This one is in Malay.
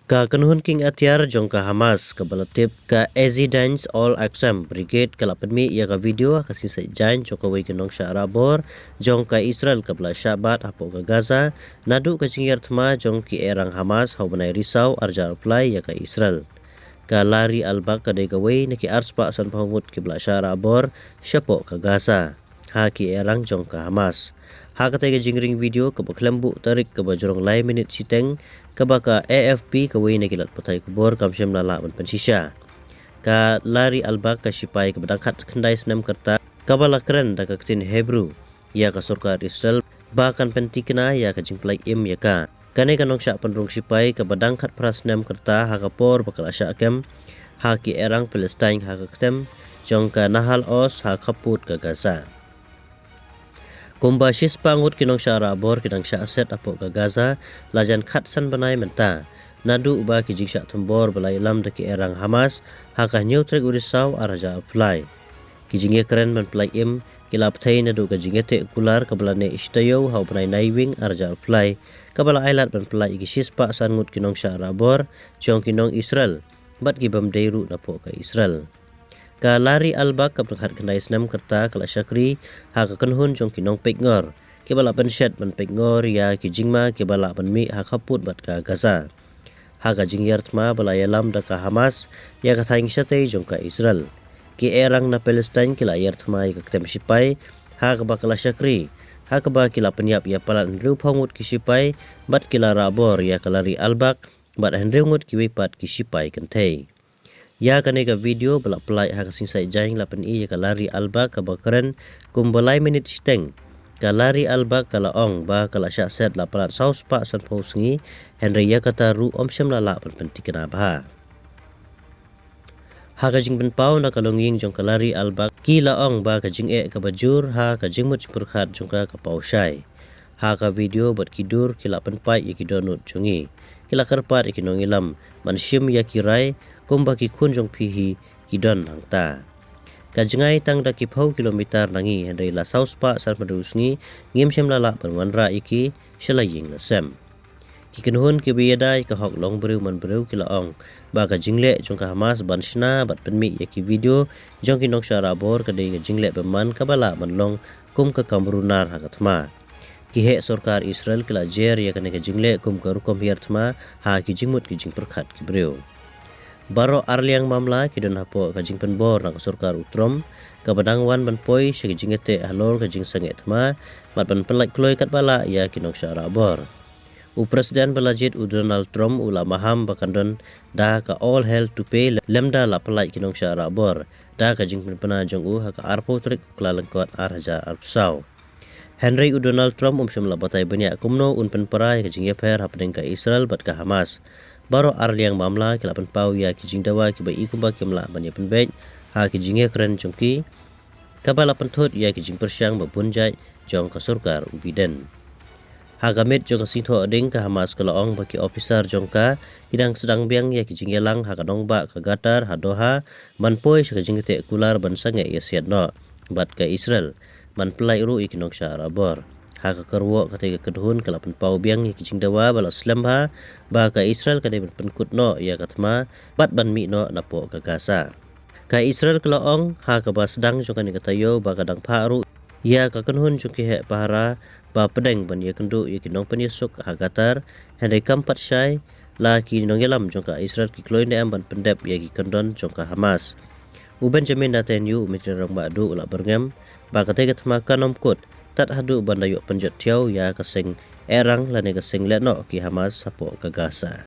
Ka kanuhun king atiar jongka Hamas ka balatip ka Ezidines All Aqsam Brigade ka lapenmi ya ka video ka sisai jain jongka wei kenong sya Arabor jongka Israel ka bala syabat hapo ka Gaza nadu ka jingir thma jongki erang Hamas hau banai risau arja reply ya ka Israel ka lari albak ka dega wei neki arspa san pangut ki bala sya Arabor syapo ka Gaza ha ki erang jongka Hamas ha ka tega jingring video ka baklembu tarik ka bajorong lai minit siteng kabaka AFP ka wei nagilat patay kubor kamsyam lala ban pensisya ka lari albak ka sipai ka badangkat kendai senam kerta kabala keren da ka ketin Hebrew ya ka surkar Israel bahkan pentikna ya ka jingplai im ya ka kane kanong syak pendrung sipai ka badangkat prasnam kerta ha ka por bakal asya kem ha ki erang Palestine ha ka ketem jong ka Nahal Oz ha kaput ka Gaza Kumba sis pangut kinong sya Arabor kinang sya aset apok ka Gaza lajan khat san banai menta nadu uba ki jingsya tumbor balai lam deki erang Hamas haka nyutrek urisau araja apply ki jingye keren man play im kila pthai nadu ka jingye te kular ka balane istayo hau banai naiwing araja apply ka bala ailat ban play ki sis pa sangut kinong sya Arabor jong kinong Israel bat ki bam deiru napok ka Israel ka lari albak ka perkhat kendai senam kerta kala syakri ha ka kenhun jong kinong pekngor ke bala penshet ban pekngor ya ki jingma ke bala ban mi ha kaput bat ka Gaza ha ka jingyar tma bala yalam da ka Hamas ya ka thaing syatei jong ka Israel ki erang na Palestine kila yar tma ka ketem sipai ha ka bakala syakri ha ka ba kila penyap ya palan ru phongut ki sipai bat kila rabor ya ka lari albak bat henrengut ki wipat ki sipai kentei ya kane ka video balak pelai ha kasing sai jaing lapan i ya ka lari alba ka bakaren kumbalai minit siteng ka lari alba kala ong ba kala syak set la palat saus pa san posngi Henry ya kata ru om syam lala pan pentikena bah ha ka jing ben pau na kalonging jong ka lari alba kila ong ba ka jing e ka bajur ha ka jing mut purkhat jong ka pau syai ha ka video bat kidur kila pen pai ya ki donut jongi kila karpat ya ki nongilam mansyim ya kirai kumba ki kun jong pihi ki don hangta ka jengai tang da ki phau kilometer nangi hendai la saus pa sar padusngi ngim syam lala panwanra iki shalaying la sem ki kenhun ki biyadai ka hok long brew man brew kila ong ba ka jingle jong ka Hamas ban shna bat penmi ya ki video jong ki nong Arabor ka dei ka jingle beman ka bala man long kum ka kamrunar ha ka thma ki he sarkar Israel kila jer ya ka ne ka jingle kum ka rukom hier thma ha ki jingmut ki jing perkhat ki brew Baro arliang mamla ki don hapo ka jing penbor na ka surkar utrom ka badangwan ban poi se jingete halor ka jing sanget ma mat ban pelak kloi kat bala ya kinok Arabor u presiden balajit u Donald Trump ula maham bakandon da ka all hell to pay lemda la pelak kinok Arabor da ka jing penpena jong u ha ka arpo trik klalengkot arhaja arpsau Henry u Donald Trump syam la batai banyak kumno un penperai ka jing yeper hapdeng ka Israel bat ka Hamas Baro arliang mamla kila penpau ya ki jing dawa ki bai ikumba ki mla ban ya penbej ha ki jing keren jongki kabala penthut ya ki jing persyang babunjai jong ka surkar ubiden ha gamit jong ka sintho ading ka Hamas ka laong baki officer jong ka kidang sedang biang ya ki jing yelang ha ka dongba ka Qatar ha Doha man poi ka jing te kular ban sange ya siat no bat ka Israel man pelai ru ikinong Arabor ha ka karwo ka tega kedhun kala penpau biang ya ki jing dawa bala slam ha ba ka Israel ka dei penkut no ya katma bat ban mi no napo ka Gaza ka Israel kala ong ha ka ba sedang jong ka ni katayo ba kadang pharu ya ka kenhun jong ki he pahara ba pedeng ban ya kendu ya kinong penyesuk ha Qatar hendai kampat syai la ki nong yelam jong ka Israel ki kloin am ban pendep ya ki kondon jong ka Hamas u Benjamin Netanyahu mitri rong ba du ula berngam ba ka tega thma kanom kut tat hadu bandayo penjot tiau ya kasing erang lane kasing letno ki Hamas sapo ka Gaza